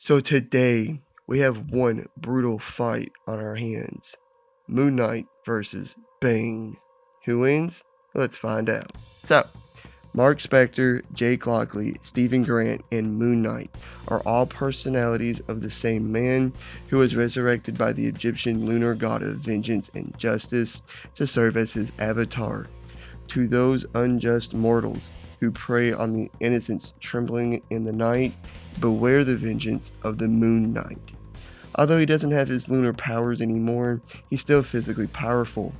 So today we have one brutal fight on our hands. Moon Knight versus Bane. Who wins? Let's find out. So, Mark Spector, Jake Lockley, Stephen Grant, and Moon Knight are all personalities of the same man who was resurrected by the Egyptian lunar god of vengeance and justice to serve as his avatar. To those unjust mortals who prey on the innocents trembling in the night, beware the vengeance of the Moon Knight. Although he doesn't have his lunar powers anymore, he's still physically powerful.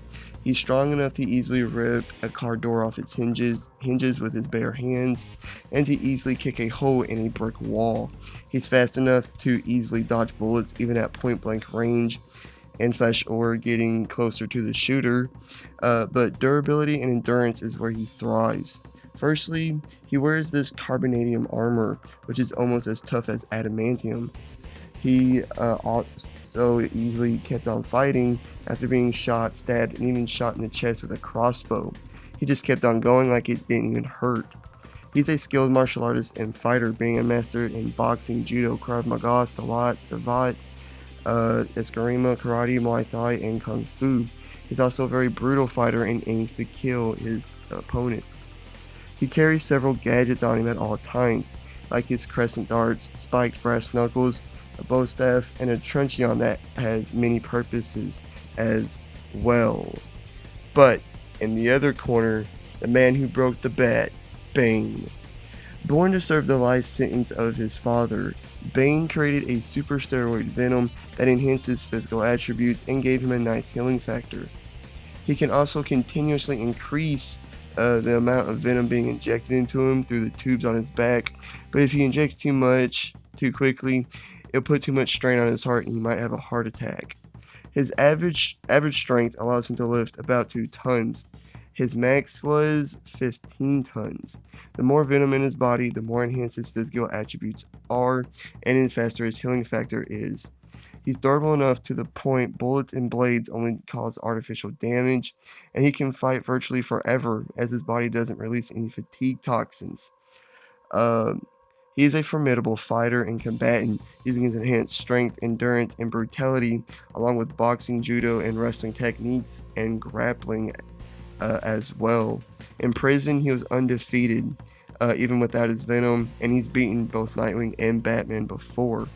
He's strong enough to easily rip a car door off its hinges with his bare hands, and to easily kick a hole in a brick wall. He's fast enough to easily dodge bullets even at point blank range, and slash or getting closer to the shooter, but durability and endurance is where he thrives. Firstly, he wears this carbonadium armor, which is almost as tough as adamantium. He so easily kept on fighting after being shot, stabbed, and even shot in the chest with a crossbow. He just kept on going like it didn't even hurt. He's a skilled martial artist and fighter, being a master in boxing, judo, krav maga, salat, savat, eskrima, karate, muay thai, and kung fu. He's also a very brutal fighter and aims to kill his opponents. He carries several gadgets on him at all times, like his crescent darts, spiked brass knuckles, a bow staff, and a truncheon that has many purposes as well. But in the other corner, the man who broke the bat, Bane. Born to serve the life sentence of his father, Bane created a super steroid venom that enhanced his physical attributes and gave him a nice healing factor. He can also continuously increase the amount of venom being injected into him through the tubes on his back, but if he injects too much too quickly, it'll put too much strain on his heart and he might have a heart attack. His average strength allows him to lift about 2 tons. His max was 15 tons. The more venom in his body, the more enhanced his physical attributes are, and the faster his healing factor is. He's durable enough to the point bullets and blades only cause artificial damage, and he can fight virtually forever as his body doesn't release any fatigue toxins. Um, he is a formidable fighter and combatant, using his enhanced strength, endurance, and brutality, along with boxing, judo, and wrestling techniques, and grappling as well. In prison, he was undefeated, even without his venom, and he's beaten both Nightwing and Batman before.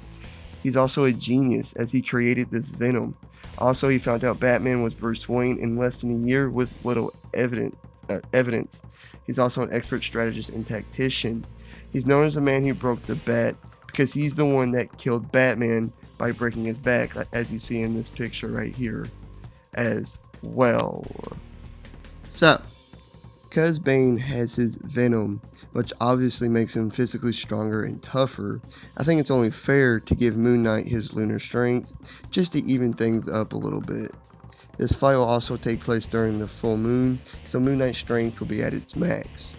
He's also a genius, as he created this venom. Also, he found out Batman was Bruce Wayne in less than a year with little evidence. He's also an expert strategist and tactician. He's known as the man who broke the bat because he's the one that killed Batman by breaking his back, as you see in this picture right here as well. So, because Bane has his venom, which obviously makes him physically stronger and tougher, I think it's only fair to give Moon Knight his lunar strength, just to even things up a little bit. This fight will also take place during the full moon, so Moon Knight's strength will be at its max.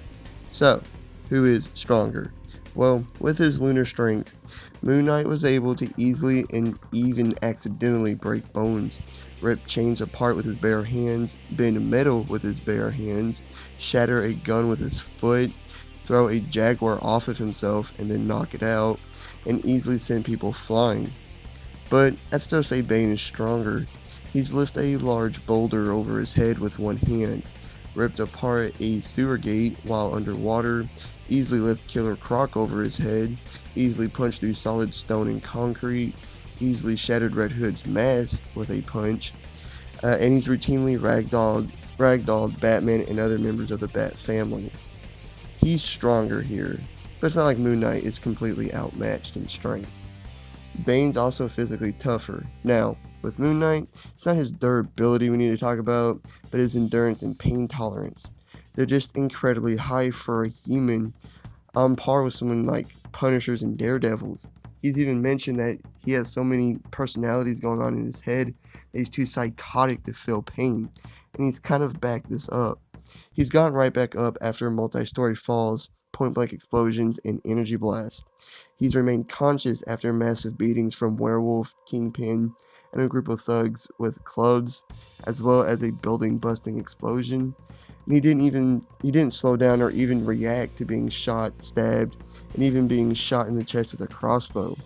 So, who is stronger? Well, with his lunar strength, Moon Knight was able to easily and even accidentally break bones, rip chains apart with his bare hands, bend metal with his bare hands, shatter a gun with his foot, throw a jaguar off of himself and then knock it out, and easily send people flying. But I'd still say Bane is stronger. He's lifted a large boulder over his head with one hand, ripped apart a sewer gate while underwater, easily lift Killer Croc over his head, easily punched through solid stone and concrete, easily shattered Red Hood's mask with a punch, and he's routinely ragdolled Batman and other members of the Bat family. He's stronger here, but it's not like Moon Knight is completely outmatched in strength. Bane's also physically tougher. Now, with Moon Knight, it's not his durability we need to talk about, but his endurance and pain tolerance. They're just incredibly high for a human, on par with someone like Punishers and Daredevils. He's even mentioned that he has so many personalities going on in his head that he's too psychotic to feel pain, and he's kind of backed this up. He's gotten right back up after multi-story falls, point-blank explosions, and energy blasts. He's remained conscious after massive beatings from Werewolf, Kingpin, and a group of thugs with clubs, as well as a building-busting explosion. And he didn't slow down or even react to being shot, stabbed, and even being shot in the chest with a crossbow.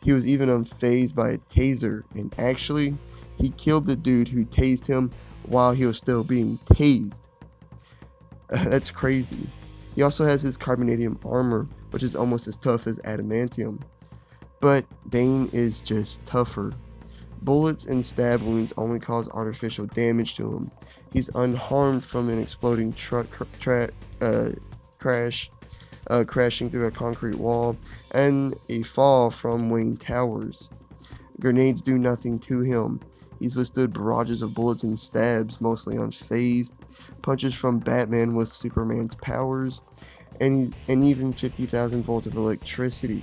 He was even unfazed by a taser, and actually, he killed the dude who tased him while he was still being tased. That's crazy. He also has his carbonadium armor, which is almost as tough as adamantium. But Bane is just tougher. Bullets and stab wounds only cause artificial damage to him. He's unharmed from an exploding truck crash, crashing through a concrete wall, and a fall from Wayne Towers. Grenades do nothing to him. He's withstood barrages of bullets and stabs, mostly unfazed, punches from Batman with Superman's powers, and even 50,000 volts of electricity.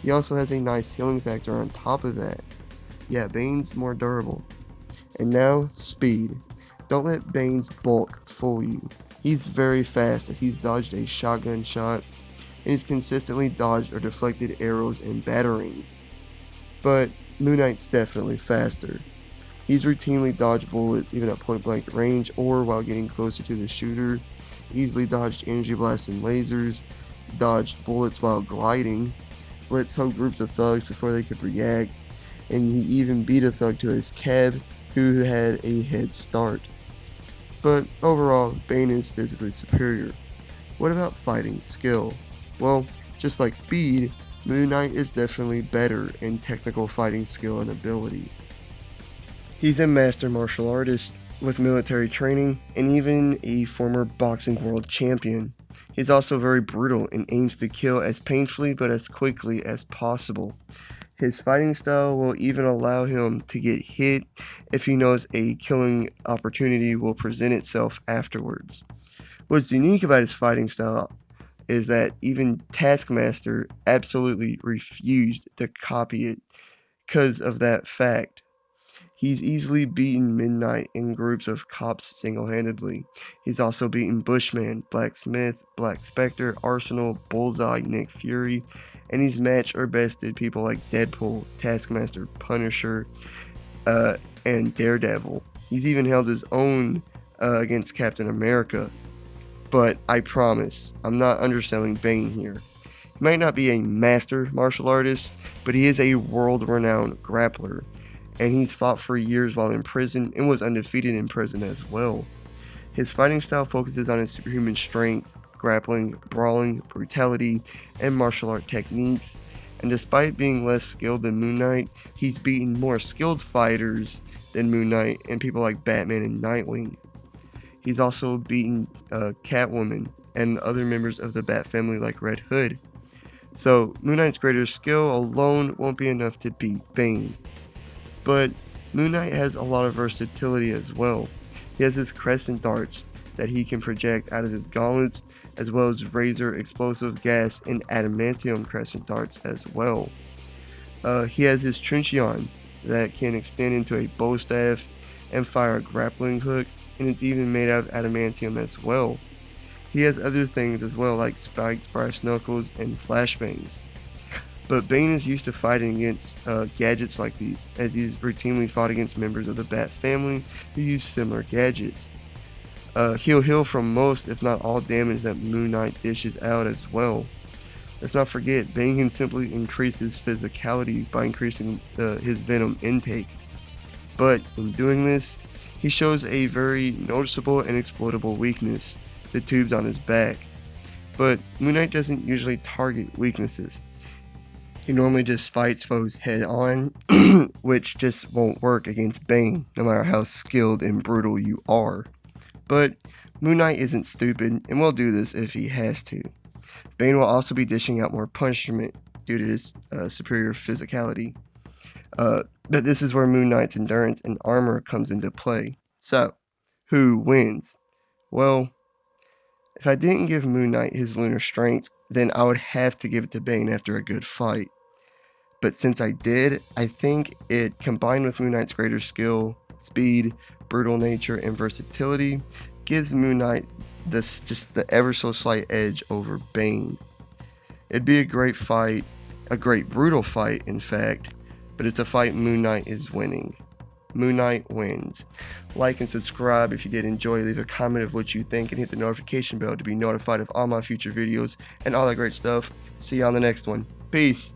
He also has a nice healing factor on top of that. Yeah, Bane's more durable. And now, speed. Don't let Bane's bulk fool you. He's very fast, as he's dodged a shotgun shot, and he's consistently dodged or deflected arrows and batterings. But Moon Knight's definitely faster. He's routinely dodged bullets even at point blank range or while getting closer to the shooter, easily dodged energy blasts and lasers, dodged bullets while gliding, blitzed whole groups of thugs before they could react, and he even beat a thug to his cab who had a head start. But overall, Bane is physically superior. What about fighting skill? Well, just like speed, Moon Knight is definitely better in technical fighting skill and ability. He's a master martial artist with military training and even a former boxing world champion. He's also very brutal and aims to kill as painfully but as quickly as possible. His fighting style will even allow him to get hit if he knows a killing opportunity will present itself afterwards. What's unique about his fighting style is that even Taskmaster absolutely refused to copy it because of that fact. He's easily beaten Midnight in groups of cops single-handedly. He's also beaten Bushman, Blacksmith, Black Spectre, Arsenal, Bullseye, Nick Fury, and he's matched or bested people like Deadpool, Taskmaster, Punisher, and Daredevil. He's even held his own against Captain America. But I promise, I'm not underselling Bane here. He might not be a master martial artist, but he is a world-renowned grappler, and he's fought for years while in prison and was undefeated in prison as well. His fighting style focuses on his superhuman strength, grappling, brawling, brutality, and martial art techniques, and despite being less skilled than Moon Knight, he's beaten more skilled fighters than Moon Knight and people like Batman and Nightwing. He's also beaten Catwoman and other members of the Bat family like Red Hood. So Moon Knight's greater skill alone won't be enough to beat Bane. But Moon Knight has a lot of versatility as well. He has his crescent darts that he can project out of his gauntlets, as well as razor explosive gas and adamantium crescent darts as well. He has his truncheon that can extend into a bow staff and fire a grappling hook, and it's even made out of adamantium as well. He has other things as well, like spiked brass knuckles and flashbangs. But Bane is used to fighting against gadgets like these, as he's routinely fought against members of the Bat family who use similar gadgets. He'll heal from most, if not all, damage that Moon Knight dishes out as well. Let's not forget, Bane can simply increase his physicality by increasing his venom intake. But in doing this, he shows a very noticeable and exploitable weakness, the tubes on his back. But Moon Knight doesn't usually target weaknesses. He normally just fights foes head on, which just won't work against Bane, no matter how skilled and brutal you are. But Moon Knight isn't stupid, and will do this if he has to. Bane will also be dishing out more punishment due to his superior physicality. But this is where Moon Knight's endurance and armor comes into play. So, who wins? Well, if I didn't give Moon Knight his lunar strength, then I would have to give it to Bane after a good fight. But since I did, I think it, combined with Moon Knight's greater skill, speed, brutal nature, and versatility, gives Moon Knight just the ever so slight edge over Bane. It'd be a great fight, a great brutal fight in fact, but it's a fight Moon Knight is winning. Moon Knight wins. Like and subscribe if you did enjoy. Leave a comment of what you think and hit the notification bell to be notified of all my future videos and all that great stuff. See you on the next one. Peace.